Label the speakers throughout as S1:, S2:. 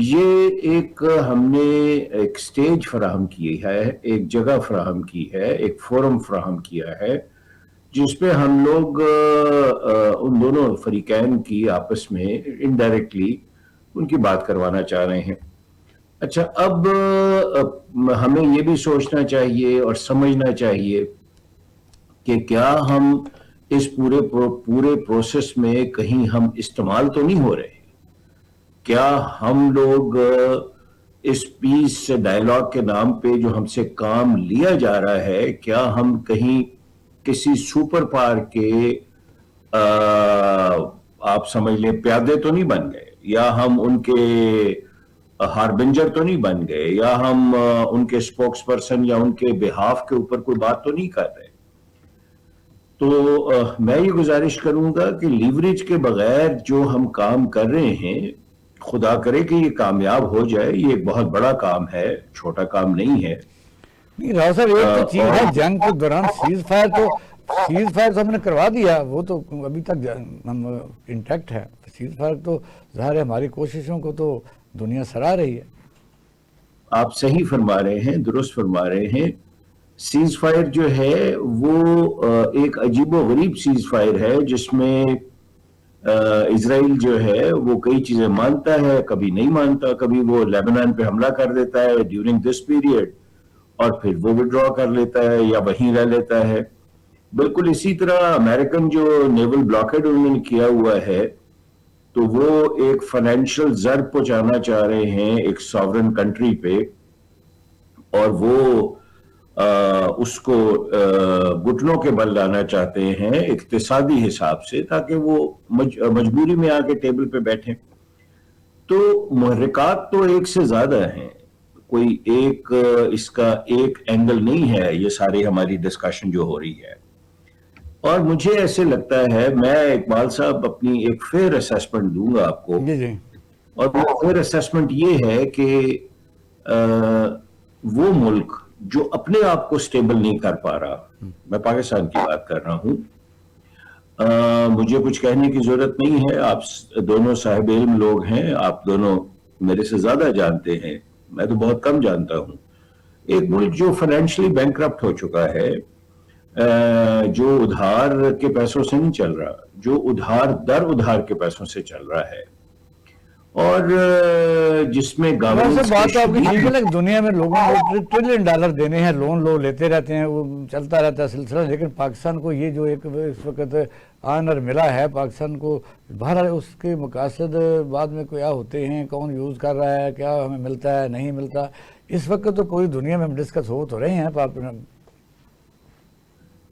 S1: یہ ایک ہم نے ایک سٹیج فراہم کی ہے، ایک جگہ فراہم کی ہے، ایک فورم فراہم کیا ہے جس پہ ہم لوگ ان دونوں فریقین کی آپس میں انڈائریکٹلی ان کی بات کروانا چاہ رہے ہیں۔ اچھا، اب ہمیں یہ بھی سوچنا چاہیے اور سمجھنا چاہیے کہ کیا ہم اس پورے پروسیس میں کہیں ہم استعمال تو نہیں ہو رہے؟ کیا ہم لوگ اس پیس ڈائیلاگ کے نام پہ جو ہم سے کام لیا جا رہا ہے، کیا ہم کہیں کسی سپر پاور کے آپ سمجھ لیں پیادے تو نہیں بن گئے، یا ہم ان کے ہاربنجر تو نہیں بن گئے، یا ہم ان کے سپوکس پرسن یا ان کے بہاف کے اوپر کوئی بات تو نہیں کر رہے؟ تو میں یہ گزارش کروں گا کہ لیوریج کے بغیر جو ہم کام کر رہے ہیں، خدا کرے کہ یہ کامیاب ہو جائے، یہ ایک بہت بڑا کام ہے، چھوٹا کام نہیں ہے۔
S2: نہیں راؤ صاحب، ایک تو چیز ہے جنگ کے دوران سیز فائر تو ہم نے کروا دیا، وہ تو ابھی تک ہم انٹیکٹ ہے۔ سیز فائر تو ظاہر ہے ہماری کوششوں کو تو دنیا سراہ رہی ہے۔
S1: آپ صحیح فرما رہے ہیں، درست فرما رہے ہیں۔ سیز فائر جو ہے وہ ایک عجیب و غریب سیز فائر ہے، جس میں اسرائیل جو ہے وہ کئی چیزیں مانتا ہے، کبھی نہیں مانتا، کبھی وہ لیبنان پہ حملہ کر دیتا ہے ڈیورنگ دس پیریڈ، اور پھر وہ وڈرا کر لیتا ہے یا وہیں رہ لیتا ہے۔ بالکل اسی طرح امریکن جو نیول بلاکیڈ انہوں نے کیا ہوا ہے، تو وہ ایک فائنینشیل ضرب پہنچانا چاہ رہے ہیں ایک ساورن کنٹری پہ، اور وہ اس کو گھٹنوں کے بل لانا چاہتے ہیں اقتصادی حساب سے، تاکہ وہ مجبوری میں آ کے ٹیبل پہ بیٹھیں۔ تو محرکات تو ایک سے زیادہ ہیں، کوئی ایک اس کا ایک اینگل نہیں ہے یہ ساری ہماری ڈسکشن جو ہو رہی ہے۔ اور مجھے ایسے لگتا ہے، میں اقبال صاحب اپنی ایک فیئر اسیسمنٹ دوں گا آپ کو،
S2: جی جی،
S1: اور وہ فیئر اسیسمنٹ یہ ہے کہ وہ ملک جو اپنے آپ کو سٹیبل نہیں کر پا رہا، میں پاکستان کی بات کر رہا ہوں، مجھے کچھ کہنے کی ضرورت نہیں ہے، آپ دونوں صاحب علم لوگ ہیں، آپ دونوں میرے سے زیادہ جانتے ہیں، میں تو بہت کم جانتا ہوں۔ ایک ملک جو فائنینشلی بینکرپٹ ہو چکا ہے، جو ادھار کے پیسوں سے نہیں چل رہا، جو ادھار کے پیسوں سے چل رہا ہے، اور جس میں
S2: بات تو آپ کی ٹھیک ہے، لیکن دنیا میں لوگوں کو $1 ٹریلین دینے ہیں، لون لیتے رہتے ہیں، وہ چلتا رہتا ہے سلسلہ، لیکن پاکستان کو یہ جو ایک اس وقت آنر ملا ہے پاکستان کو، بہرحال اس کے مقاصد بعد میں کیا ہوتے ہیں، کون یوز کر رہا ہے، کیا ہمیں ملتا ہے نہیں ملتا، اس وقت تو کوئی دنیا میں ہم ڈسکس ہو تو رہے ہیں۔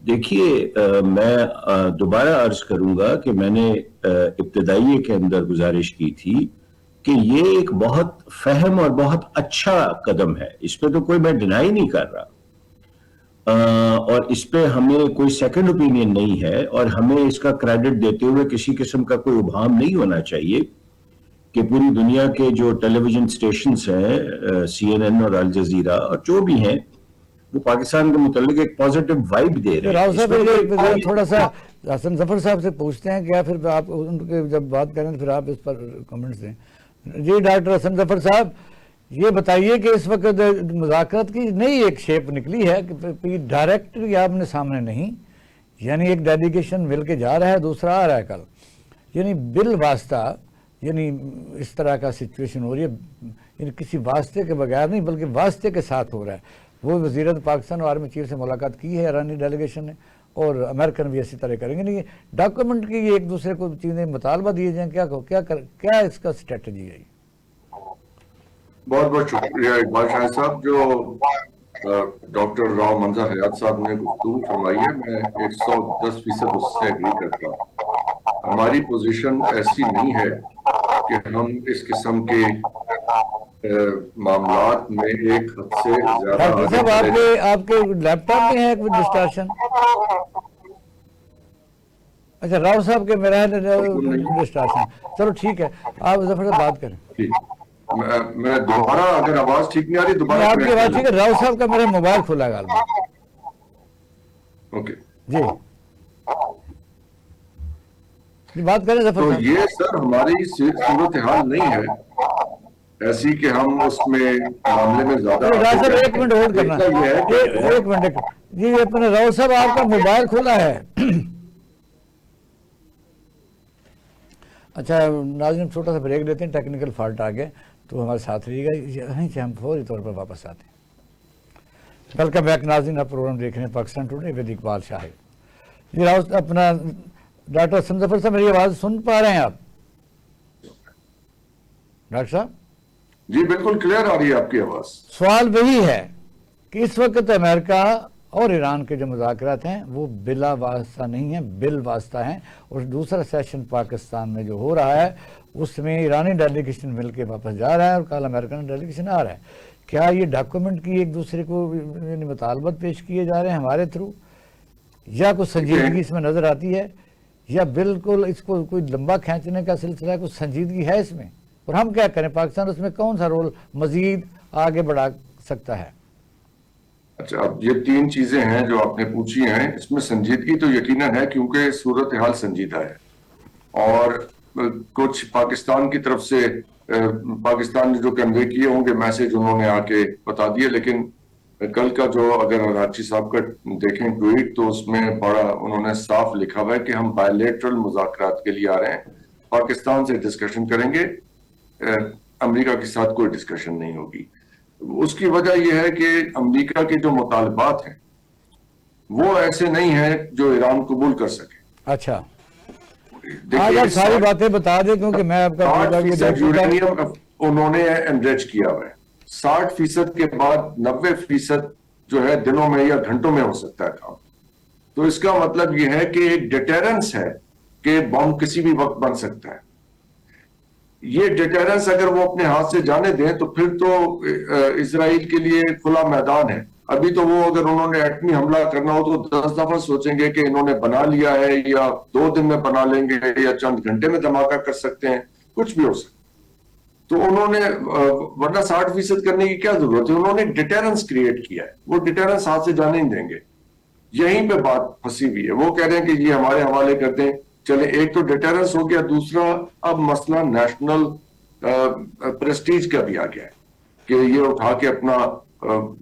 S1: دیکھیے، میں دوبارہ عرض کروں گا کہ میں نے ابتدائیے کے اندر گزارش کی تھی کہ یہ ایک بہت فہم اور بہت اچھا قدم ہے، اس پہ تو کوئی میں ڈینائی نہیں کر رہا، اور اس پہ ہمیں کوئی سیکنڈ اوپینین نہیں ہے، اور ہمیں اس کا کریڈٹ دیتے ہوئے کسی قسم کا کوئی ابہام نہیں ہونا چاہیے کہ پوری دنیا کے جو ٹیلی ویژن سٹیشنز ہیں، CNN اور الجزیرہ اور جو بھی ہیں، وہ پاکستان کے متعلق ایک پازیٹیو وائب دے رہے ہیں۔
S2: راؤ صاحب تھوڑا سا حسن ظفر صاحب سے پوچھتے ہیں، کیا پھر آپ ان کے جب بات کریں تو پھر آپ اس پر کمنٹس دیں۔ جی ڈاکٹر حسن ظفر صاحب، یہ بتائیے کہ اس وقت مذاکرات کی نئی ایک شیپ نکلی ہے کہ ڈائریکٹ یا آمنے سامنے نہیں، یعنی ایک ڈیلیگیشن مل کے جا رہا ہے، دوسرا آ رہا ہے کل، یعنی بل واسطہ، یعنی اس طرح کا سچویشن ہو رہی ہے، یعنی کسی واسطے کے بغیر نہیں بلکہ واسطے کے ساتھ ہو رہا ہے۔ وہ وزیرت پاکستان اور آرمی چیف سے ملاقات کی ہے ایرانی ڈیلیگیشن نے، اور امریکن بھی اسی طرح کریں گے۔ نہیں، ڈاکومنٹ کی یہ ایک دوسرے کو چیزیں مطالبہ دیے جائیں، کیا اس کا اسٹریٹجی ہے؟
S3: بہت بہت شکریہ اقبال شاہد صاحب، جو ڈاکٹر راؤ منظر حیات صاحب نے گفتگو فرمائی ہے، میں 110% اس سے ایگری کرتا ہوں۔ ہماری پوزیشن ایسی نہیں ہے کہ ہم اس قسم کے معاملات میں ایک حد سے زیادہ
S2: ڈاکٹر صاحب آپ کے لیپ ٹاپ میں ہے کوئی ڈسٹارشن؟ اچھا، راؤ صاحب کے میرا ڈسٹارشن، چلو ٹھیک ہے، آپ ظفر سے بات کریں۔
S3: میں دوبارہ، اگر آواز ٹھیک نہیں آ رہی دوبارہ،
S2: آپ کی آواز ٹھیک ہے، راؤ صاحب کا میرا موبائل کھلا ہے غالباً۔
S3: اوکے
S2: جی بات کریں ظفر
S3: تو
S2: صاحب۔
S3: یہ سر ہماری صورتحال نہیں ہے ایسی کہ ہم اس میں معاملے میں زیادہ
S2: ڈاکٹر صاحب ایک منٹ ہولڈ کرنا، ایک منٹ جی اپنے راؤ صاحب آپ کا موبائل کھلا ہے؟ اچھا ناظرین چھوٹا سا بریک لیتے ہیں، ٹیکنیکل فالٹ آ گیا تو ہمارے ساتھ رہیے گا، یہیں سے ہم فوری طور پر واپس آتے ہیں۔ ویلکم بیک ناظرین، آپ پروگرام دیکھ رہے ہیں پاکستان ٹوڈے ود اقبال شاہد۔ جی راؤ اپنا ڈاکٹر حسن ظفر صاحب میری آواز سن پا رہے ہیں آپ؟ ڈاکٹر صاحب
S3: جی بالکل کلیئر آ رہی ہے آپ کی آواز۔
S2: سوال وہی ہے کہ اس وقت امریکہ اور ایران کے جو مذاکرات ہیں وہ بلا واسطہ نہیں ہیں، بال واسطہ ہیں، اور دوسرا سیشن پاکستان میں جو ہو رہا ہے اس میں ایرانی ڈیلیگیشن مل کے واپس جا رہا ہے اور کل امریکن ڈیلیگیشن آ رہا ہے۔ کیا یہ ڈاکومنٹ کی ایک دوسرے کو مطالبات پیش کیے جا رہے ہیں ہمارے تھرو، یا کوئی سنجیدگی اس میں نظر آتی ہے، یا بالکل اس کو کوئی لمبا کھینچنے کا سلسلہ ہے، کوئی سنجیدگی ہے اس میں، اور ہم کیا کریں؟ پاکستان اس میں کون سا رول مزید آگے بڑھا سکتا ہے؟
S3: اچھا، اب یہ تین چیزیں ہیں جو آپ نے پوچھی ہیں، اس میں سنجیدگی تو یقیناً ہے کیونکہ صورتحال سنجیدہ ہے، اور کچھ پاکستان کی طرف سے پاکستان نے جو کنوے کیے ہوں گے میسج انہوں نے آ کے بتا دیے، لیکن کل کا جو اگر راچی صاحب کا دیکھیں ٹویٹ تو اس میں بڑا انہوں نے صاف لکھا ہوا ہے کہ ہم بائیلیٹرل مذاکرات کے لیے آ رہے ہیں، پاکستان سے ڈسکشن کریں گے، امریکہ کے ساتھ کوئی ڈسکشن نہیں ہوگی۔ اس کی وجہ یہ ہے کہ امریکہ کے جو مطالبات ہیں وہ ایسے نہیں ہیں جو ایران قبول کر سکے۔
S2: اچھا آج آپ ساری باتیں بتا دیں کیونکہ میں آپ کا
S3: یورینیم انہوں نے انریچ کیا ہوا ہے، 60% کے بعد 90% جو ہے دنوں میں یا گھنٹوں میں ہو سکتا ہے کام۔ تو اس کا مطلب یہ ہے کہ ایک ڈیٹرنس ہے کہ بم کسی بھی وقت بن سکتا ہے۔ یہ ڈیٹرنس اگر وہ اپنے ہاتھ سے جانے دیں تو پھر تو اسرائیل کے لیے کھلا میدان ہے۔ ابھی تو وہ اگر انہوں نے ایٹمی حملہ کرنا ہو تو 10 دفعہ سوچیں گے کہ انہوں نے بنا لیا ہے یا 2 دن میں بنا لیں گے یا چند گھنٹے میں دھماکہ کر سکتے ہیں، کچھ بھی ہو سکتا ہے۔ تو انہوں نے ورنہ 60% کرنے کی کیا ضرورت ہے؟ انہوں نے ڈیٹرنس کریٹ کیا ہے، وہ ڈیٹرنس ہاتھ سے جانے نہیں دیں گے۔ یہیں پہ بات پھنسی ہوئی ہے، وہ کہہ رہے ہیں کہ یہ ہمارے حوالے کر دیں۔ چلے ایک تو ڈیٹرنس ہو گیا، دوسرا اب مسئلہ نیشنل پریسٹیج کا بھی آ گیا ہے کہ یہ اٹھا کے اپنا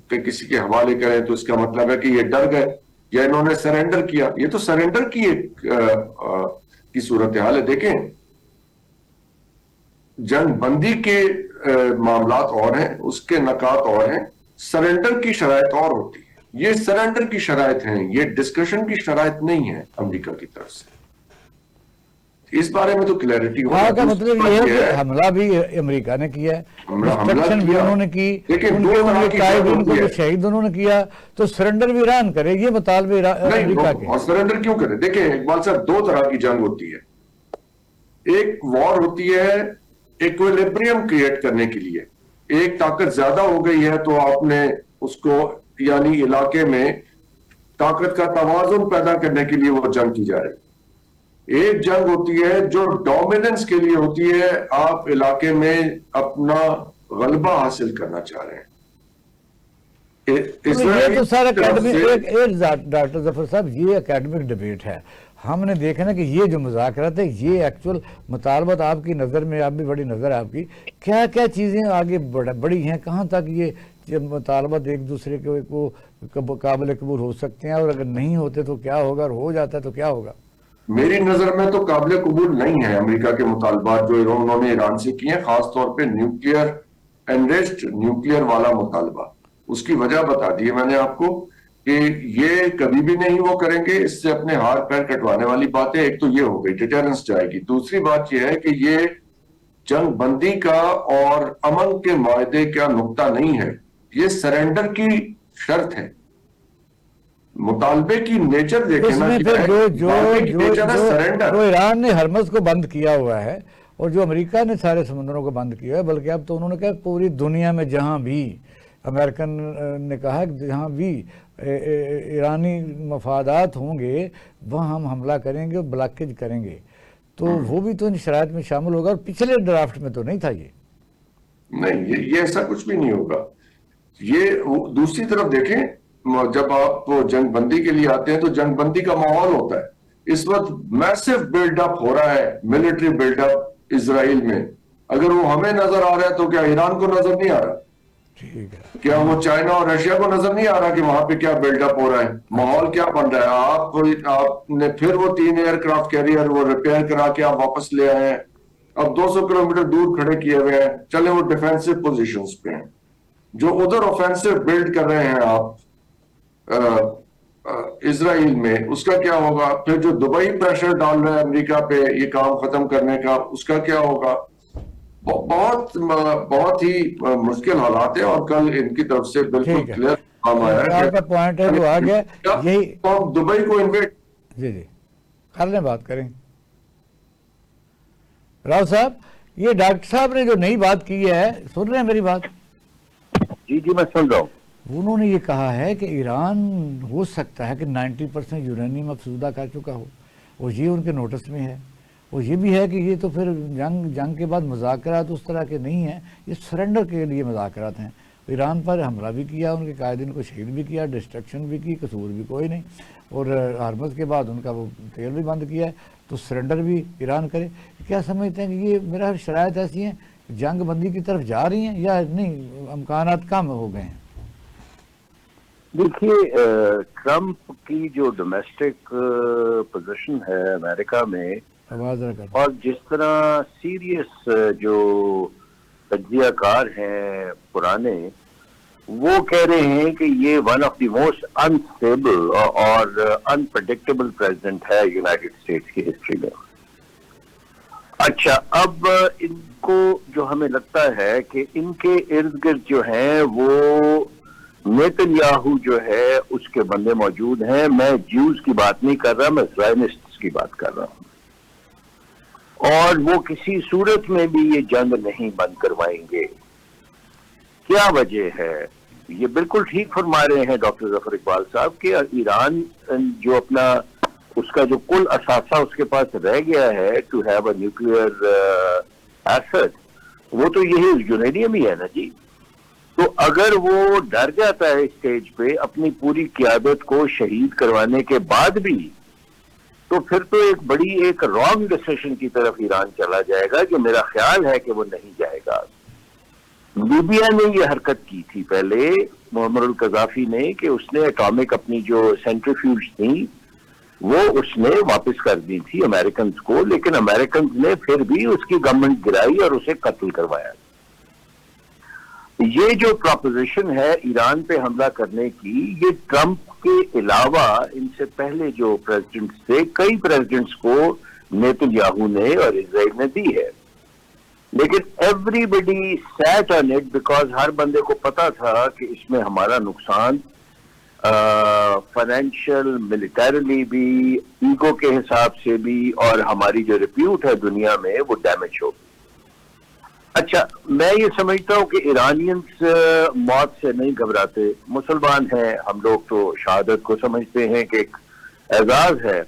S3: کہ کسی کے حوالے کریں تو اس کا مطلب ہے کہ یہ ڈر گئے یا انہوں نے سرنڈر کیا۔ یہ تو سرنڈر کی ایک کی صورتحال ہے۔ دیکھیں جنگ بندی کے معاملات اور ہیں، اس کے نکات اور ہیں، سرنڈر کی شرائط اور ہوتی ہے۔ یہ سرنڈر کی شرائط ہیں، یہ ڈسکشن کی شرائط نہیں ہے امریکہ کی طرف سے۔ اس بارے میں تو کلیئرٹی ہو۔
S2: کا مطلب یہ ہے کہ حملہ بھی امریکہ نے کیا ہے، ڈسٹرکشن بھی انہوں نے کی، ان کو شہید انہوں نے کیا، تو سرنڈر بھی ایران کرے، یہ مطالبے امریکہ کے۔
S3: اور سرنڈر کیوں کرے؟ دیکھیں اقبال صاحب، 2 طرح کی جنگ ہوتی ہے۔ ایک وار ہوتی ہے ایکویلیبریم کریٹ کرنے کے لیے، ایک طاقت زیادہ ہو گئی ہے تو آپ نے اس کو یعنی علاقے میں طاقت کا توازن پیدا کرنے کے لیے وہ جنگ کی جا رہی ہے۔ ایک جنگ ہوتی ہے جو ڈومیننس کے لیے ہوتی ہے، آپ علاقے میں اپنا غلبہ حاصل کرنا چاہ رہے ہیں۔
S2: یہ تو سارا ڈاکٹر ظفر صاحب یہ اکیڈمک ڈیبیٹ ہے۔ ہم نے دیکھا نا کہ یہ جو مذاکرات ہے یہ ایکچول مطالبات آپ کی نظر میں، آپ بھی بڑی نظر ہے آپ کی، کیا کیا چیزیں آگے بڑی ہیں، کہاں تک یہ مطالبات ایک دوسرے کو قابل قبول ہو سکتے ہیں، اور اگر نہیں ہوتے تو کیا ہوگا، اور ہو جاتا ہے تو کیا ہوگا؟
S3: میری نظر میں تو قابل قبول نہیں ہے امریکہ کے مطالبات جو انہوں نے ایران سے کیے ہیں، خاص طور پہ نیوکلیئر انریسٹ، نیوکلیئر والا مطالبہ۔ اس کی وجہ بتا دی ہے میں نے آپ کو کہ یہ کبھی بھی نہیں وہ کریں گے، اس سے اپنے ہاتھ پیر کٹوانے والی بات ہے۔ ایک تو یہ ہو گئی، ڈیٹرنس جائے گی۔ دوسری بات یہ ہے کہ یہ جنگ بندی کا اور امن کے معاہدے کا نقطہ نہیں ہے، یہ سرنڈر کی شرط ہے۔ مطالبے کی نیچر دیکھیں نا،
S2: جو ایران نے ہرمز کو بند کیا ہوا ہے اور جو امریکہ نے سارے سمندروں کو بند کیا ہے، بلکہ اب تو انہوں نے کہا پوری دنیا میں جہاں بھی امریکن نے کہا کہ جہاں بھی ایرانی مفادات ہوں گے وہاں ہم حملہ کریں گے، بلاکیج کریں گے، تو وہ بھی تو ان شرائط میں شامل ہوگا، اور پچھلے ڈرافٹ میں تو نہیں تھا یہ۔
S3: نہیں، یہ ایسا کچھ بھی نہیں ہوگا۔ یہ دوسری طرف دیکھیں، جب آپ جنگ بندی کے لیے آتے ہیں تو جنگ بندی کا ماحول ہوتا ہے۔ اس وقت میسو بلڈ اپ ہو رہا ہے، ملٹری بلڈ اپ اسرائیل میں، اگر وہ ہمیں نظر آ رہا ہے تو کیا ایران کو نظر نہیں آ رہا؟
S2: ٹھیک ہے.
S3: کیا وہ چائنا اور رشیا کو نظر نہیں آ رہا کہ وہاں پہ کیا بلڈ اپ ہو رہا ہے؟ ماحول کیا بن رہا ہے؟ آپ نے پھر وہ 3 ایئر کرافٹ کیریئر وہ ریپیئر کرا کے آپ واپس لے آئے ہیں، اب 200 کلومیٹر دور کھڑے کیے ہوئے ہیں، چلے وہ ڈیفینسو پوزیشنز پہ ہیں، جو ادھر آفینسو بلڈ کر رہے ہیں آپ اسرائیل میں، اس کا کیا ہوگا؟ پھر جو دبئی پریشر ڈال رہا ہے امریکہ پہ یہ کام ختم کرنے کا، اس کا کیا ہوگا؟ بہت ہی مشکل حالات ہیں، اور کل ان کی طرف سے بالکل
S2: ٹھیک ہے.
S3: کلیئر کام آیا ہے
S2: آپ کا پوائنٹ ہے وہ آ گیا. یہی
S3: دبئی کو انویٹ.
S2: جی کر لیں، بات کریں. راؤ صاحب، یہ ڈاکٹر صاحب نے جو نئی بات کی ہے، سن رہے ہیں میری بات؟
S4: جی میں سن رہا ہوں.
S2: انہوں نے یہ کہا ہے کہ ایران ہو سکتا ہے کہ 90% یورینیم افزودہ کر چکا ہو، اور یہ ان کے نوٹس میں ہے. اور یہ بھی ہے کہ یہ تو پھر جنگ کے بعد مذاکرات اس طرح کے نہیں ہیں، یہ سرنڈر کے لیے مذاکرات ہیں. ایران پر حملہ بھی کیا، ان کے قائدین کو شہید بھی کیا، ڈسٹرکشن بھی کی، قصور بھی کوئی نہیں، اور ہرمز کے بعد ان کا وہ تیل بھی بند کیا ہے، تو سرنڈر بھی ایران کرے. کیا سمجھتے ہیں کہ یہ میرا شرائط ایسی ہیں جنگ بندی کی طرف جا رہی ہیں یا نہیں، امکانات کم ہو گئے ہیں؟
S4: دیکھیے، ٹرمپ کی جو ڈومیسٹک پوزیشن ہے امریکہ میں، اور جس طرح سیریس جو تجزیہ کار ہیں پرانے، وہ کہہ رہے ہیں کہ یہ one of the most unstable اور انپریڈکٹیبل پریزیڈنٹ ہے یونائٹڈ اسٹیٹس کی ہسٹری میں. اچھا، اب ان کو جو ہمیں لگتا ہے کہ ان کے ارد گرد جو ہیں وہ نیتن یاہو جو ہے اس کے بندے موجود ہیں. میں جیوز کی بات نہیں کر رہا، میں زائنسٹس کی بات کر رہا ہوں، اور وہ کسی صورت میں بھی یہ جنگ نہیں بند کروائیں گے. کیا وجہ ہے؟ یہ بالکل ٹھیک فرما رہے ہیں ڈاکٹر ظفر اقبال صاحب کہ ایران جو اپنا اس کا جو کل اثاثہ اس کے پاس رہ گیا ہے to have a nuclear asset, وہ تو یہی یورینیم ہی ہے نا جی. تو اگر وہ ڈر جاتا ہے اسٹیج پہ اپنی پوری قیادت کو شہید کروانے کے بعد بھی، تو پھر تو ایک رانگ ڈیسیشن کی طرف ایران چلا جائے گا، جو میرا خیال ہے کہ وہ نہیں جائے گا. لیبیا نے یہ حرکت کی تھی پہلے محمد القذافی نے، کہ اس نے اٹامک اپنی جو سینٹریفیوج تھیں وہ اس نے واپس کر دی تھی امریکنز کو، لیکن امریکنز نے پھر بھی اس کی گورنمنٹ گرائی اور اسے قتل کروایا. یہ جو پراپوزیشن ہے ایران پہ حملہ کرنے کی، یہ ٹرمپ کے علاوہ ان سے پہلے جو پریزیڈنٹس تھے، کئی پریزیڈنٹس کو نیتن یاہو نے اور اسرائیل نے دی ہے. لیکن everybody sat on it because ہر بندے کو پتا تھا کہ اس میں ہمارا نقصان فائنینشیل، ملیٹریلی بھی، ایگو کے حساب سے بھی، اور ہماری جو ریپیوٹ ہے دنیا میں وہ ڈیمیج ہوگی. اچھا، میں یہ سمجھتا ہوں کہ ایرانینز موت سے نہیں گھبراتے. مسلمان ہیں ہم لوگ، تو شہادت کو سمجھتے ہیں کہ ایک اعزاز ہے،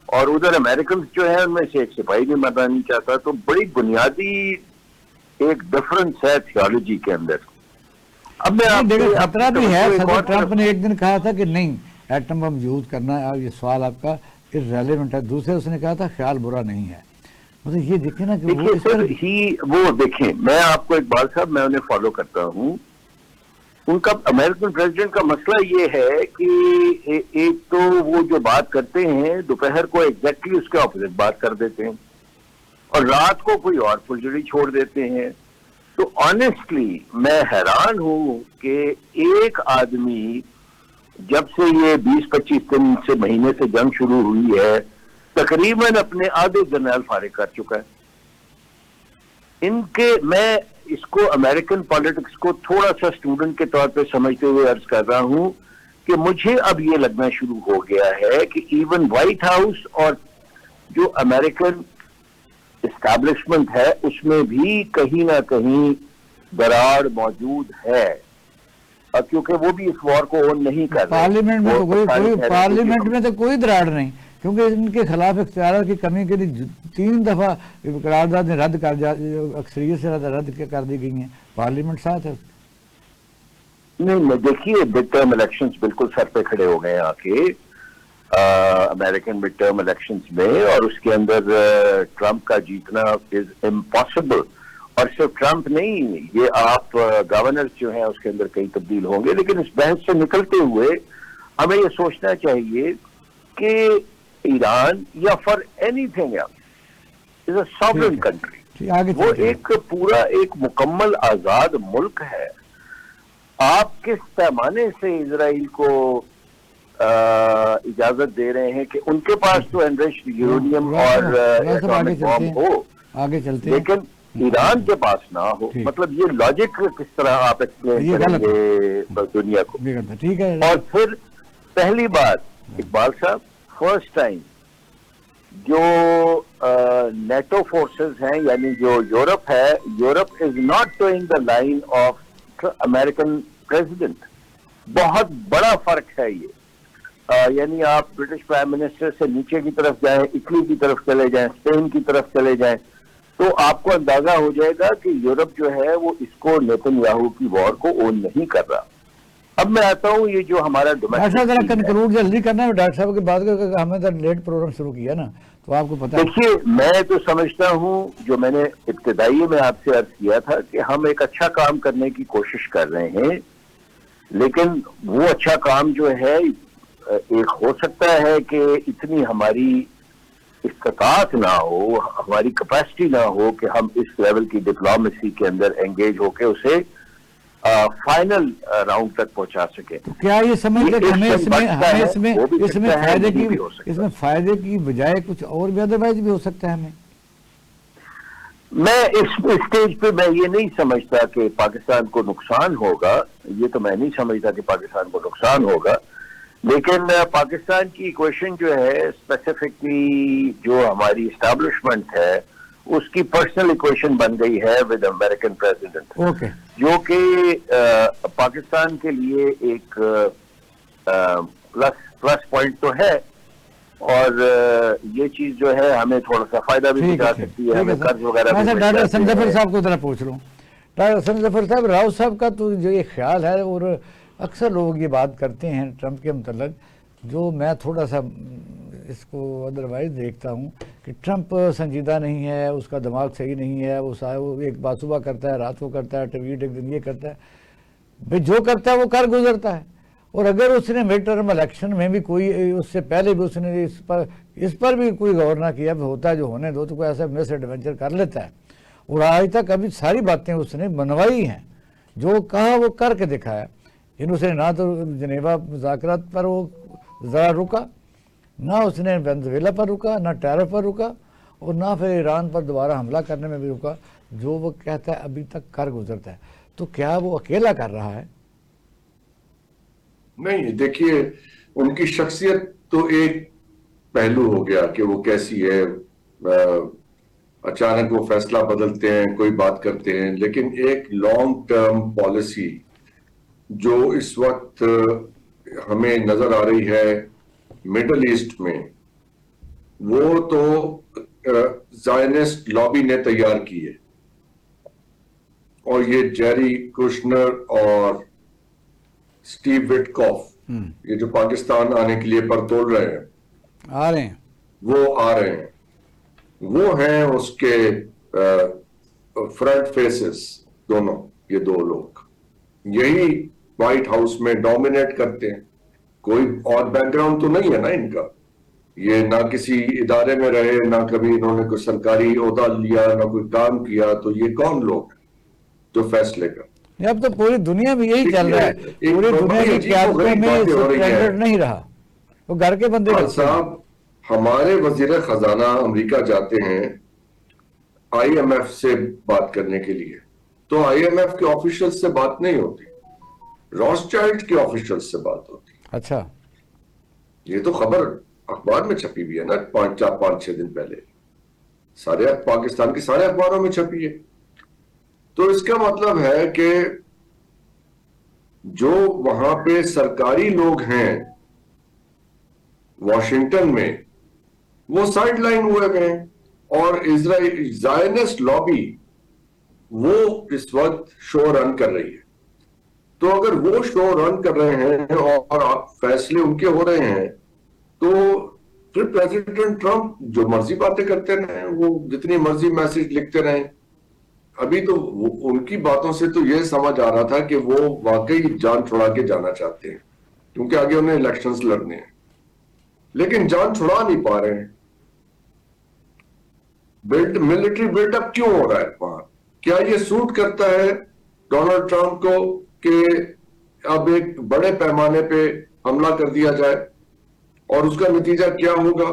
S4: اور ادھر امریکنز جو ہیں ان میں سے ایک سپاہی بھی مرنا نہیں چاہتا. تو بڑی بنیادی ایک ڈفرنس ہے تھیولوجی کے اندر. اب میں
S2: خطرہ بھی ہے. صدر ٹرمپ نے ایک دن کہا تھا کہ نہیں ایٹم بم یوز کرنا ہے، یہ سوال آپ کا ارریلیونٹ ہے. دوسرے اس نے کہا تھا خیال برا نہیں ہے. مطلب یہ دیکھیں نا کہ
S4: وہ دیکھیں، میں آپ کو اقبال صاحب میں انہیں فالو کرتا ہوں. ان کا امریکن پریزیڈنٹ کا مسئلہ یہ ہے کہ ایک تو وہ جو بات کرتے ہیں دوپہر کو ایگزیکٹلی اس کے اپوزٹ بات کر دیتے ہیں، اور رات کو کوئی اور فلجڑی چھوڑ دیتے ہیں. تو آنیسٹلی میں حیران ہوں کہ ایک آدمی جب سے یہ 20-25 دن سے مہینے سے جنگ شروع ہوئی ہے تقریباً اپنے آدھے جنرل فارغ کر چکا ہے. ان کے میں اس کو امریکن پالیٹکس کو تھوڑا سا اسٹوڈنٹ کے طور پہ سمجھتے ہوئے عرض کر رہا ہوں کہ مجھے اب یہ لگنا شروع ہو گیا ہے کہ ایون وائٹ ہاؤس اور جو امریکن اسٹیبلشمنٹ ہے اس میں بھی کہیں نہ کہیں دراڑ موجود ہے، کیونکہ وہ بھی اس وار کو اون نہیں کر رہے.
S2: پارلیمنٹ میں تو کوئی دراڑ نہیں، کیونکہ ان کے خلاف اختیارات کی کمی کے لیے 3 دفعہ قراردادیں رد اکثریت سے رد کر دی گئی ہیں. پارلیمنٹ ساتھ ہے.
S4: نہیں دیکھیے، مڈ ٹرم الیکشنز بالکل سر پہ کھڑے ہو گئے آ کے امریکن مڈ ٹرم الیکشنز میں، اور اس کے اندر ٹرمپ کا جیتنا از امپاسبل. اور صرف ٹرمپ نہیں، یہ آپ گورنر جو ہیں اس کے اندر کئی تبدیل ہوں گے، لیکن اس بحث سے نکلتے ہوئے ہمیں یہ سوچنا چاہیے کہ ایران یا for any thing is a sovereign country, وہ ایک پورا ایک مکمل آزاد ملک ہے. آپ کس پیمانے سے اسرائیل کو اجازت دے رہے ہیں کہ ان کے پاس تو انریچڈ یورینیم اور ایٹامک بام ہو
S2: آگے چلتے
S4: لیکن ایران کے پاس نہ ہو؟ مطلب یہ لاجک کس طرح آپ ایکسپلین کریں گے دنیا کو؟
S2: ٹھیک ہے.
S4: اور پھر پہلی بات اقبال صاحب، فرسٹ ٹائم جو نیٹو فورسز ہیں یعنی جو یورپ ہے، Europe is not towing the line of American president. بہت بڑا فرق ہے یہ. یعنی آپ برٹش پرائم منسٹر سے نیچے کی طرف جائیں، اٹلی کی طرف چلے جائیں، اسپین کی طرف چلے جائیں، تو آپ کو اندازہ ہو جائے گا کہ یورپ جو ہے وہ اس کو نیتن یاہو کی وار کو اون نہیں کر رہا. اب میں آتا ہوں یہ جو ہمارا
S2: ڈاکٹر صاحب ذرا کنکلوڈ جلدی کرنا ہے. ڈاکٹر صاحب کی بات کر ہمیں تو لیٹ پروگرام شروع کیا نا، تو آپ کو پتا
S4: دیکھیے میں تو سمجھتا ہوں جو میں نے ابتدائی میں آپ سے عرض کیا تھا کہ ہم ایک اچھا کام کرنے کی کوشش کر رہے ہیں، لیکن وہ اچھا کام جو ہے ایک ہو سکتا ہے کہ اتنی ہماری استطاعت نہ ہو، ہماری کیپیسٹی نہ ہو کہ ہم اس لیول کی ڈپلومیسی کے اندر انگیج ہو کے اسے فائنل راؤنڈ تک پہنچا سکے.
S2: تو کیا یہ سمجھ لیں کہ ہمیں اس میں فائدے کی بجائے کچھ اور بھی ادروائز بھی ہو سکتا ہے؟ ہمیں
S4: میں اس اسٹیج پہ میں یہ نہیں سمجھتا کہ پاکستان کو نقصان ہوگا، یہ تو میں نہیں سمجھتا کہ پاکستان کو نقصان ہوگا، لیکن پاکستان کی ایکویشن جو ہے اسپیسیفکلی جو ہماری اسٹیبلشمنٹ ہے اس کی پرسنل ایکویشن بن گئی ہے ود امریکن پریزیڈنٹ، جو کہ پاکستان کے لیے ایک پلس پوائنٹ تو ہے، اور یہ چیز جو ہے ہمیں تھوڑا سا فائدہ بھی دکھا سکتی ہے، ہمیں قرض وغیرہ.
S2: ڈاکٹر حسن ظفر صاحب کو ذرا پوچھ لوں. ڈاکٹر حسن ظفر صاحب، راؤ صاحب کا تو جو ایک خیال ہے، اور اکثر لوگ یہ بات کرتے ہیں ٹرمپ کے متعلق، جو میں تھوڑا سا اس کو ادروائز دیکھتا ہوں کہ ٹرمپ سنجیدہ نہیں ہے، اس کا دماغ صحیح نہیں ہے، وہ ایک بات صبح کرتا ہے، رات کو کرتا ہے، ٹویٹ ایک دن یہ کرتا ہے، بھائی جو کرتا ہے وہ کر گزرتا ہے. اور اگر اس نے مڈ ٹرم الیکشن میں بھی کوئی اس سے پہلے بھی اس نے اس پر بھی کوئی غور نہ کیا، ہوتا ہے جو ہونے دو، تو کوئی ایسا مس ایڈونچر کر لیتا ہے. اور آج تک ابھی ساری باتیں اس نے منوائی ہیں، جو کہا وہ کر کے دکھایا. اس نے نہ تو جنیوا مذاکرات پر وہ ذرا رکا، نہ اس نے وینزویلا پر رکا، نہ ٹیرف پر رکا، اور نہ پھر ایران پر دوبارہ حملہ کرنے میں بھی رکا، جو وہ کہتا ہے ابھی تک کر گزرتا ہے. تو کیا وہ اکیلا کر رہا ہے؟
S3: نہیں، دیکھیے ان کی شخصیت تو ایک پہلو ہو گیا کہ وہ کیسی ہے، اچانک وہ فیصلہ بدلتے ہیں، کوئی بات کرتے ہیں، لیکن ایک لانگ ٹرم پالیسی جو اس وقت ہمیں نظر آ رہی ہے مڈل ایسٹ میں، وہ تو زائنسٹ لابی نے تیار کی ہے، اور یہ جیری کوشنر اور سٹیو وٹکاف یہ جو پاکستان آنے کے لیے پرتول رہے ہیں،
S2: آ رہے ہیں، وہ ہیں اس کے فرنٹ فیسز دونوں. یہ دو لوگ یہی وائٹ ہاؤس میں ڈومینیٹ کرتے ہیں. کوئی اور بیک گراؤنڈ تو نہیں ہے نا ان کا، یہ نہ کسی ادارے میں رہے، نہ کبھی انہوں نے کوئی سرکاری عہدہ لیا، نہ کوئی کام کیا. تو یہ کون لوگ جو فیصلے کا؟ اب تو پوری دنیا میں یہی چل رہا ہے، پوری دنیا کی قیادتوں میں اسٹینڈرڈ نہیں رہا، وہ گھر کے بندے
S3: صاحب. ہمارے وزیر خزانہ امریکہ جاتے ہیں آئی ایم ایف سے بات کرنے کے لیے، تو آئی ایم ایف کے آفیشل سے بات نہیں ہوتی، راس چائلڈ کے آفیشل سے بات ہوتی.
S2: اچھا،
S3: یہ تو خبر اخبار میں چھپی ہوئی ہے نا، 5-6 دن پہلے سارے پاکستان کے سارے اخباروں میں چھپی ہے. تو اس کا مطلب ہے کہ جو وہاں پہ سرکاری لوگ ہیں واشنگٹن میں، وہ سائڈ لائن ہوئے گئے ہیں، اور اسرائیل زائنسٹ لابی وہ اس وقت شو رن کر رہی ہے. تو اگر وہ شو رن کر رہے ہیں اور فیصلے ان کے ہو رہے ہیں، تو پھر پریزیڈنٹ ٹرمپ جو مرضی باتیں کرتے رہیں، وہ جتنی مرضی میسج لکھتے رہیں، ابھی تو ان کی باتوں سے تو یہ سمجھ آ رہا تھا کہ وہ واقعی جان چھڑا کے جانا چاہتے ہیں، کیونکہ آگے انہیں الیکشنز لڑنے ہیں، لیکن جان چھڑا نہیں پا رہے ہیں۔ ملٹری بلٹ اپ کیوں ہو رہا ہے وہاں؟ کیا یہ سوٹ کرتا ہے ڈونلڈ ٹرمپ کو کہ اب ایک بڑے پیمانے پہ حملہ کر دیا جائے؟ اور اس کا نتیجہ کیا ہوگا؟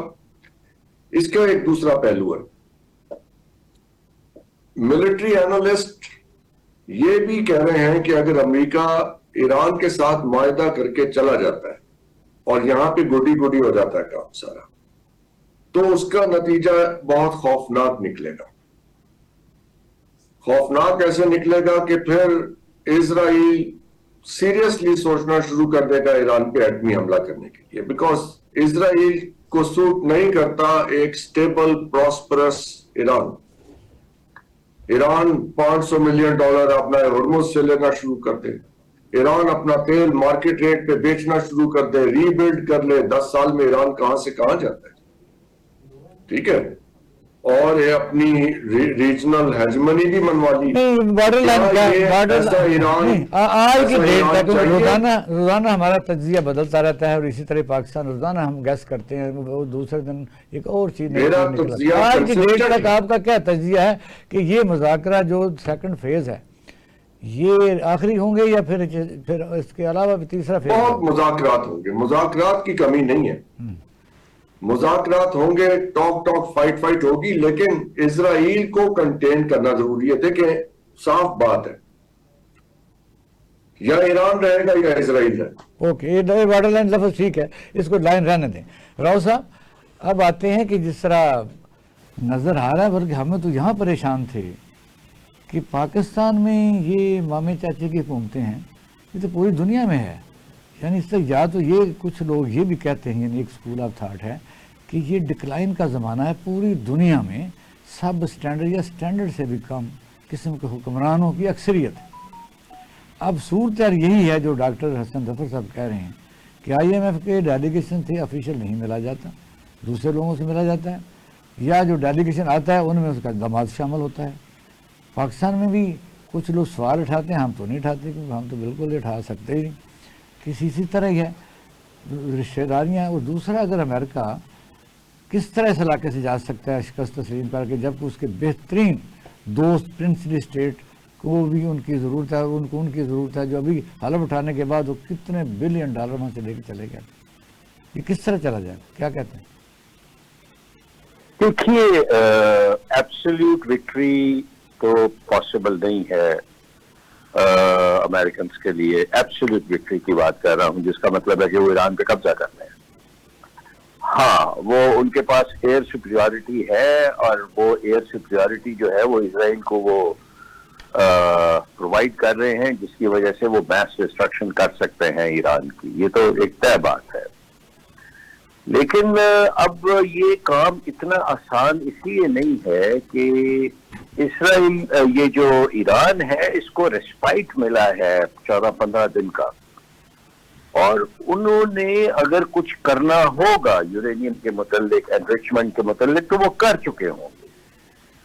S3: اس کا ایک دوسرا پہلو ہے۔ ملٹری اینالسٹ یہ بھی کہہ رہے ہیں کہ اگر امریکہ ایران کے ساتھ معاہدہ کر کے چلا جاتا ہے اور یہاں پہ گوڈی گوڈی ہو جاتا ہے کام سارا، تو اس کا نتیجہ بہت خوفناک نکلے گا۔ خوفناک ایسے نکلے گا کہ پھر اسرائیل سیریسلی سوچنا شروع کر دے گا ایران پہ ایٹمی حملہ کرنے کے لیے، بیکاز اسرائیل کو سوٹ نہیں کرتا ایک stable prosperous Iran. Iran $500 million اپنا ہرمز سے لینا شروع کر دے، ایران اپنا تیل مارکیٹ ریٹ پہ بیچنا شروع کر دے، ری بلڈ کر لے، 10 سال میں ایران کہاں سے کہاں جاتا ہے، ٹھیک ہے، اور یہ اپنی ریجنل ہیجمنی بھی منوا لی۔
S2: آج کی ڈیٹ تک روزانہ ہمارا تجزیہ بدلتا رہتا ہے، اور اسی طرح پاکستان روزانہ ہم گیس کرتے ہیں، وہ دوسرے دن ایک اور چیز۔ آج کی ڈیٹ تک آپ کا کیا تجزیہ ہے کہ یہ مذاکرہ جو سیکنڈ فیز ہے یہ آخری ہوں گے، یا پھر اس کے علاوہ بھی تیسرا فیز؟
S3: بہت مذاکرات ہوں گے، مذاکرات کی کمی نہیں ہے، مذاکرات ہوں گے، ٹاک فائٹ ہوگی، لیکن اسرائیل کو کنٹین کرنا ضروری ہے۔ دیکھیں صاف بات ہے، یا ایران رہے گا یا اسرائیل رہے گا۔
S2: اوکے، یہ بارڈر لائن لفظ ٹھیک ہے، اس کو لائن رہنے دیں۔ راؤ صاحب اب آتے ہیں کہ جس طرح نظر آ رہا ہے، بلکہ ہمیں تو یہاں پریشان تھے کہ پاکستان میں یہ مامے چاچے کی حکومتیں ہیں، یہ تو پوری دنیا میں ہے۔ یعنی اس سے یا تو یہ کچھ لوگ یہ بھی کہتے ہیں، یعنی ایک اسکول آف تھاٹ ہے کہ یہ ڈکلائن کا زمانہ ہے، پوری دنیا میں سب اسٹینڈرڈ یا اسٹینڈرڈ سے بھی کم قسم کے حکمرانوں کی اکثریت ہے۔ اب صورتحال یہی ہے جو ڈاکٹر حسن ظفر صاحب کہہ رہے ہیں کہ IMF کے ڈیلیگیشن تھے، آفیشیل نہیں ملا جاتا، دوسرے لوگوں سے ملا جاتا ہے، یا جو ڈیلیگیشن آتا ہے ان میں اس کا دماد شامل ہوتا ہے۔ پاکستان میں بھی کچھ لوگ سوال اٹھاتے ہیں، ہم تو نہیں اٹھاتے کیونکہ ہم تو بالکل اٹھا سکتے ہی نہیں، اسی طرح ہی ہے رشتہ داریاں۔ اور دوسرا، اگر امریکہ کس طرح اس علاقے سے جا سکتا ہے شکست تسلیم کر کے، جبکہ اس کے بہترین دوست پرنسلی اسٹیٹ کو بھی ان کی ضرورت ہے، ان کو ان کی ضرورت ہے، جو ابھی حلف اٹھانے کے بعد وہ کتنے $1 بلین وہاں سے لے کے چلے گئے، یہ کس طرح چلا جائے؟ کیا کہتے ہیں؟
S4: دیکھیے، ایبسلیوٹ وکٹری تو پاسبل نہیں ہے امریکنز کے لیے۔ ایبسلیوٹ وکٹری کی بات کر رہا ہوں، جس کا مطلب ہے کہ وہ ایران پہ قبضہ کرنا ہے۔ ہاں، وہ ان کے پاس ایئر سپریورٹی ہے، اور وہ ایئر سپریورٹی جو ہے وہ اسرائیل کو وہ پرووائڈ کر رہے ہیں، جس کی وجہ سے وہ میس ڈسٹرکشن کر سکتے ہیں ایران کی، یہ تو ایک طے بات ہے۔ لیکن اب یہ کام اتنا آسان اس لیے نہیں ہے کہ اسرائیل، یہ جو ایران ہے اس کو ریسپائٹ ملا ہے 14-15 دن کا، اور انہوں نے اگر کچھ کرنا ہوگا یورینیم کے متعلق، انریچمنٹ کے متعلق، تو وہ کر چکے ہوں گے۔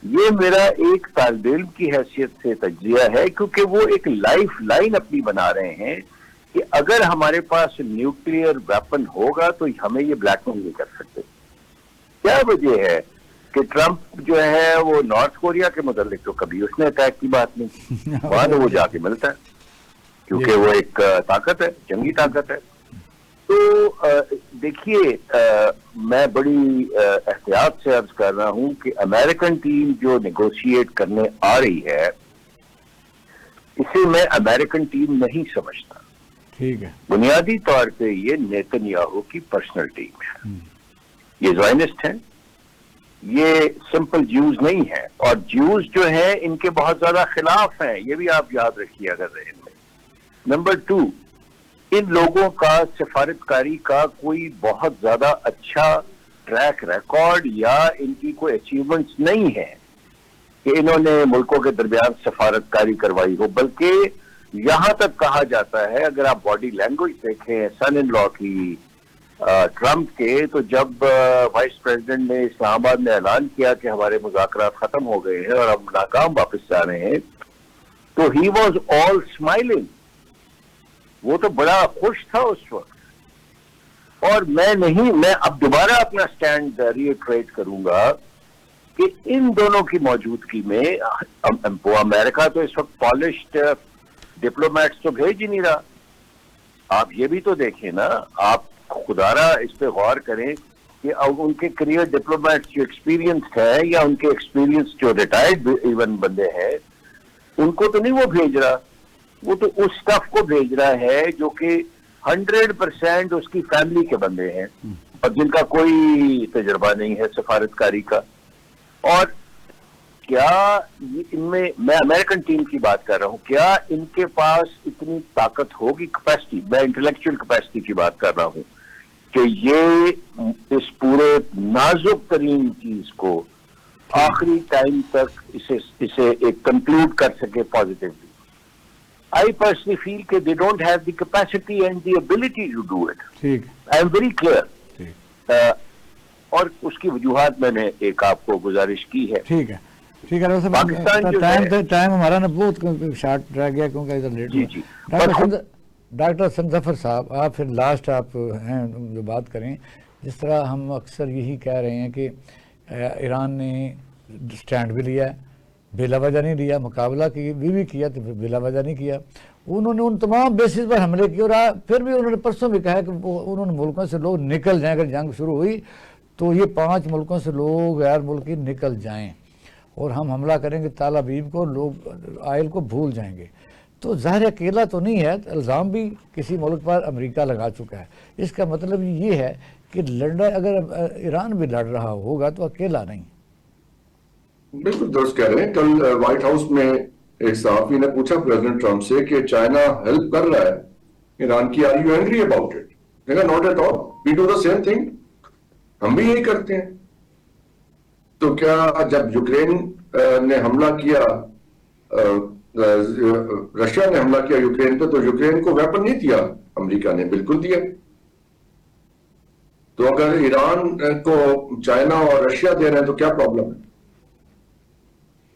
S4: یہ میرا ایک طالب علم کی حیثیت سے تجزیہ ہے، کیونکہ وہ ایک لائف لائن اپنی بنا رہے ہیں کہ اگر ہمارے پاس نیوکلیئر ویپن ہوگا تو ہمیں یہ بلیک میل نہیں کر سکتے۔ کیا وجہ ہے کہ ٹرمپ جو ہے وہ نارتھ کوریا کے متعلق تو کبھی اس نے اٹیک کی بات نہیں، وہاں تو وہ جا کے ملتا ہے، کیونکہ وہ ایک طاقت ہے، جنگی طاقت ہے۔ تو دیکھیے، میں بڑی احتیاط سے عرض کر رہا ہوں کہ امریکن ٹیم جو نیگوشیٹ کرنے آ رہی ہے، اسے میں امریکن ٹیم نہیں سمجھتا۔
S2: ٹھیک ہے،
S4: بنیادی طور پہ یہ نیتن یاہو کی پرسنل ٹیم ہے، یہ زائنسٹ ہیں، یہ سمپل جیوز نہیں ہیں، اور جیوز جو ہیں ان کے بہت زیادہ خلاف ہیں، یہ بھی آپ یاد رکھیے اگر ذہن میں۔ نمبر 2، ان لوگوں کا سفارتکاری کا کوئی بہت زیادہ اچھا ٹریک ریکارڈ یا ان کی کوئی اچیومنٹس نہیں ہے کہ انہوں نے ملکوں کے درمیان سفارتکاری کروائی ہو، بلکہ یہاں تک کہا جاتا ہے، اگر آپ باڈی لینگویج دیکھیں سن ان لا کی، ٹرمپ کے، تو جب وائس پریزیڈنٹ نے اسلام آباد میں اعلان کیا کہ ہمارے مذاکرات ختم ہو گئے ہیں اور ہم ناکام واپس جا رہے ہیں، تو ہی واز آل اسمائلنگ. وہ تو بڑا خوش تھا اس وقت. اور میں اب دوبارہ اپنا سٹینڈ ریٹریٹ کروں گا کہ ان دونوں کی موجودگی میں امریکہ تو اس وقت پالشڈ ڈپلومیٹس تو بھیج ہی نہیں رہا. آپ یہ بھی تو دیکھیں نا، آپ خدارا اس پہ غور کریں کہ ان کے کریئر ڈپلومیٹس جو ایکسپیرینس ہے یا ان کے ایکسپیرینس جو ریٹائرڈ ایون بندے ہیں، ان کو تو نہیں وہ بھیج رہا. وہ تو اس سٹف کو بھیج رہا ہے جو کہ 100% اس کی فیملی کے بندے ہیں اور جن کا کوئی تجربہ نہیں ہے سفارتکاری کا. اور کیا ان میں امریکن ٹیم کی بات کر رہا ہوں، کیا ان کے پاس اتنی طاقت ہوگی، کیپیسٹی، میں انٹلیکچوئل کیپیسٹی کی بات کر رہا ہوں، کہ یہ اس پورے نازک ترین چیز کو آخری ٹائم تک اسے ایک کنکلوڈ کر سکے پازیٹیولی. I personally feel کہ they don't have the capacity and the ability to do it.
S2: ٹھیک.
S4: I am very clear. اور اس کی وجوہات میں نے ایک آپ کو گزارش کی ہے.
S2: ٹھیک ہے ٹھیک ہے.
S4: پاکستان جو ہے
S2: ٹائم ہمارا نا بہت شارٹ رہ گیا کیونکہ ادھر لیٹ ہوا. ڈاکٹر حسن ظفر صاحب، آپ پھر لاسٹ آپ ہیں جو بات کریں. جس طرح ہم اکثر یہی کہہ رہے ہیں کہ ایران نے سٹینڈ بھی لیا ہے، بلا وجہ نہیں لیا، مقابلہ کی بھی کیا تو بلا وجہ نہیں کیا. انہوں نے ان تمام بیسز پر حملے کیے اور پھر بھی انہوں نے پرسوں بھی کہا کہ انہوں نے ملکوں سے لوگ نکل جائیں. اگر جنگ شروع ہوئی تو یہ 5 ملکوں سے لوگ غیر ملکی نکل جائیں اور ہم حملہ کریں گے تال ابیب کو، لوگ آئل کو بھول جائیں گے. تو ظاہر اکیلا تو نہیں ہے، الزام بھی کسی ملک پر امریکہ لگا چکا ہے. اس کا مطلب یہ ہے کہ اگر ایران بھی لڑ رہا ہوگا تو اکیلا نہیں.
S3: بالکل درست کہہ رہے ہیں. کل وائٹ ہاؤس میں ایک صحافی نے پوچھا پریزیڈنٹ ٹرمپ سے کہ چائنا ہیلپ کر رہا ہے ایران کی، are you angry about it? کہا not at all, we do the same thing, ہم بھی یہی کرتے ہیں. تو کیا جب یوکرین نے حملہ کیا، رشیا نے حملہ کیا یوکرین پہ، تو یوکرین کو ویپن نہیں دیا امریکہ نے؟ بالکل دیا. تو اگر ایران کو چائنا اور رشیا دے رہے ہیں تو کیا پرابلم ہے؟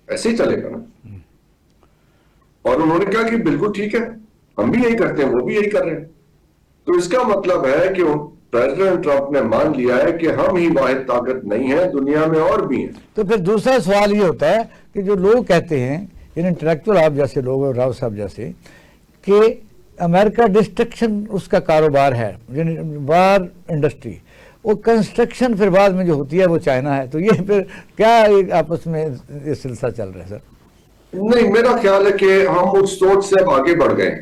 S3: ایسے ہی چلے گا نا. اور انہوں نے کہا کہ بالکل ٹھیک ہے، ہم بھی یہی کرتے ہیں، وہ بھی یہی کر رہے ہیں. تو اس کا مطلب ہے کہ پریزیڈنٹ ٹرمپ نے مان لیا ہے کہ ہم ہی واحد طاقت نہیں ہے، دنیا میں اور بھی ہیں. تو
S2: پھر دوسرا سوال یہ ہوتا ہے کہ جو لوگ کہتے ہیں انٹلیکچوئل آپ جیسے لوگ اور راؤ صاحب جیسے کہ امریکہ ڈسٹرکشن اس کا کاروبار ہے، وار انڈسٹری، وہ کنسٹرکشن پھر بعد میں جو ہوتی ہے وہ چائنا ہے. تو یہ پھر کیا آپس میں یہ سلسلہ چل رہا ہے سر؟
S3: نہیں، میرا خیال ہے کہ ہم اس سوچ سے اب آگے بڑھ گئے.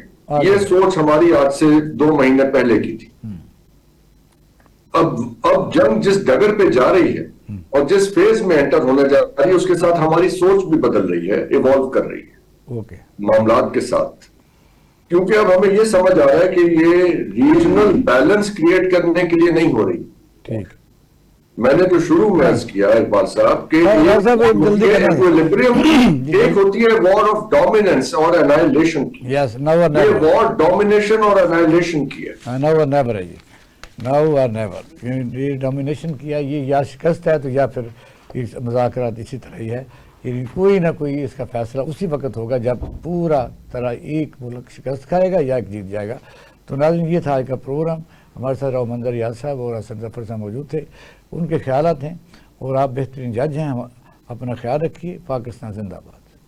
S3: یہ سوچ ہماری آج سے 2 مہینے پہلے کی تھی. اب جنگ جس ڈگر پہ جا رہی ہے اور جس فیز میں انٹر ہونے جا رہی ہے، اس کے ساتھ ہماری سوچ بھی بدل رہی ہے، ایوالو کر رہی ہے معاملات کے ساتھ. کیونکہ اب ہمیں یہ سمجھ آ رہا ہے کہ یہ ریجنل بیلنس کریٹ کرنے کے لیے نہیں ہو رہی.
S2: ٹھیک.
S3: میں نے تو شروع میں عرض کیا اقبال صاحب کہ ایک ہوتی ہے وار آف ڈومیننس اور انائلیشن کی. یہ وار ڈومینیشن اور انائلیشن کی ہے.
S2: ناؤ اور نیور. یہ ڈومینیشن کیا، یہ یا شکست ہے تو یا پھر مذاکرات اسی طرح ہی ہے. کوئی نہ کوئی اس کا فیصلہ اسی وقت ہوگا جب پورا طرح ایک ملک شکست کھائے گا یا ایک جیت جائے گا. تو ناظرین، یہ تھا آج کا پروگرام. ہمارے ساتھ راؤ منظر یاد صاحب اور حسن ظفر صاحب موجود تھے. ان کے خیالات ہیں اور آپ بہترین جج ہیں. اپنا خیال رکھیے. پاکستان زندہ باد.